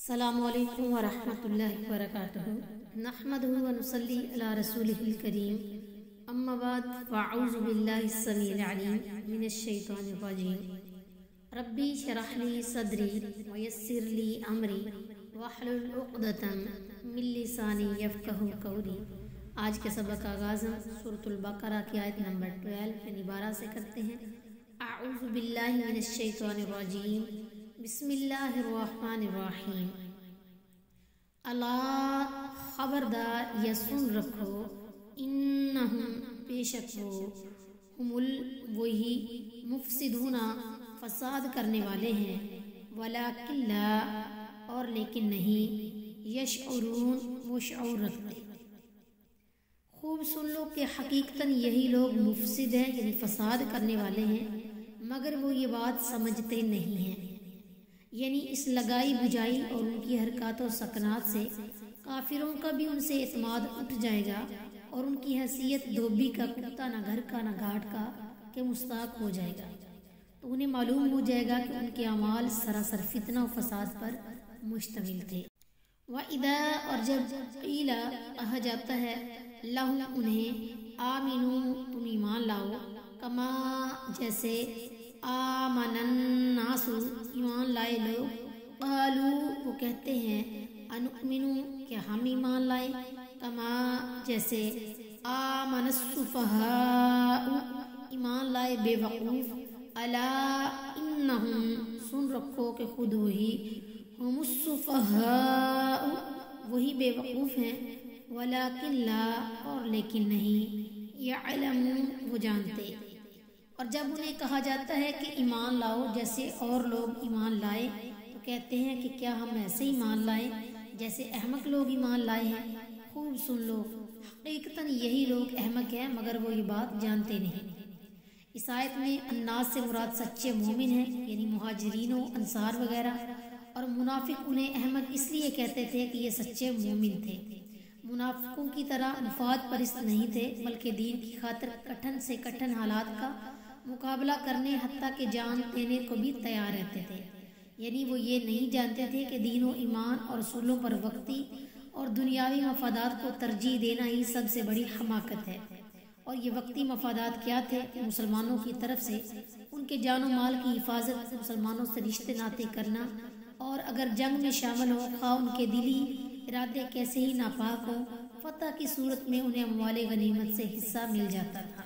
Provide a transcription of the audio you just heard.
السلام علیکم ورحمۃ اللہ وبرکاتہ نحمدہ ونصلی علی رسولہ الکریم اما بعد فاعوذ باللہ السمیع العلیم من الشیطان الرجیم ربی شرح لی صدری ویسر لی امری واحلل عقدۃ من لسانی یفقہوا قولی۔ آج کے سبق کا آغاز ہم سورۃ البقرہ کی آیت نمبر 12 یعنی 12 سے کرتے ہیں۔ اعوذ باللہ من الشیطان الرجیم بسم اللہ الرحمن الرحیم۔ الا خبردار یا سن رکھو، انہم بے شک وہ، ہم وہی مفسدون فساد کرنے والے ہیں، ولکن لا اور لیکن نہیں، یشعرون وہ شعور رکھتے۔ خوب سن لو کہ حقیقتاً یہی لوگ مفسد ہیں یعنی فساد کرنے والے ہیں، مگر وہ یہ بات سمجھتے نہیں ہیں۔ یعنی اس لگائی بجائی اور ان کی حرکات و سکنات سے کافروں کا بھی ان سے اعتماد اٹھ جائے گا اور ان کی حیثیت دھوبی کا، کتا نہ گھر کا نہ گھاٹ کا کہ مستاق ہو جائے گا۔ تو انہیں معلوم ہو جائے گا کہ ان کے اعمال سراسر فتنہ و فساد پر مشتمل تھے۔ وَإِذَا اور جب قیل کہا جاتا ہے لہم انہیں، آمنو تم ایمان لاؤ، کما جیسے آمن الناس ایمان لائے لوگ، قالو وہ کہتے ہیں، انؤمنو کیا ہم ایمان لائیں، کما جیسے آمن السفہاء ایمان لائے بے وقوف، الا انہم سن رکھو کہ خود وہی، ہم السفہاء وہی بے وقوف ہیں، ولکن لا اور لیکن نہیں، یعلمون وہ جانتے۔ اور جب انہیں کہا جاتا ہے کہ ایمان لاؤ جیسے اور لوگ ایمان لائے، تو کہتے ہیں کہ کیا ہم ایسے ایمان لائیں جیسے احمق لوگ ایمان لائے ہیں۔ خوب سن لو، حقیقتاً یہی لوگ احمق ہیں مگر وہ یہ بات جانتے نہیں۔ اس آیت میں الناس سے مراد سچے مومن ہیں یعنی مہاجرین و انصار وغیرہ، اور منافق انہیں احمق اس لیے کہتے تھے کہ یہ سچے مومن تھے۔ منافقوں کی طرح مفاد پرست نہیں تھے بلکہ دین کی خاطر کٹھن سے کٹھن حالات کا مقابلہ کرنے حتیٰ کہ جان دینے کو بھی تیار رہتے تھے۔ یعنی وہ یہ نہیں جانتے تھے کہ دین و ایمان اور اصولوں پر وقتی اور دنیاوی مفادات کو ترجیح دینا ہی سب سے بڑی حماقت ہے۔ اور یہ وقتی مفادات کیا تھے؟ مسلمانوں کی طرف سے ان کے جان و مال کی حفاظت، مسلمانوں سے رشتے ناطے کرنا، اور اگر جنگ میں شامل ہو خواہ ان کے دلی ارادے کیسے ہی ناپاک ہوں، فتح کی صورت میں انہیں اموال غنیمت سے حصہ مل جاتا تھا۔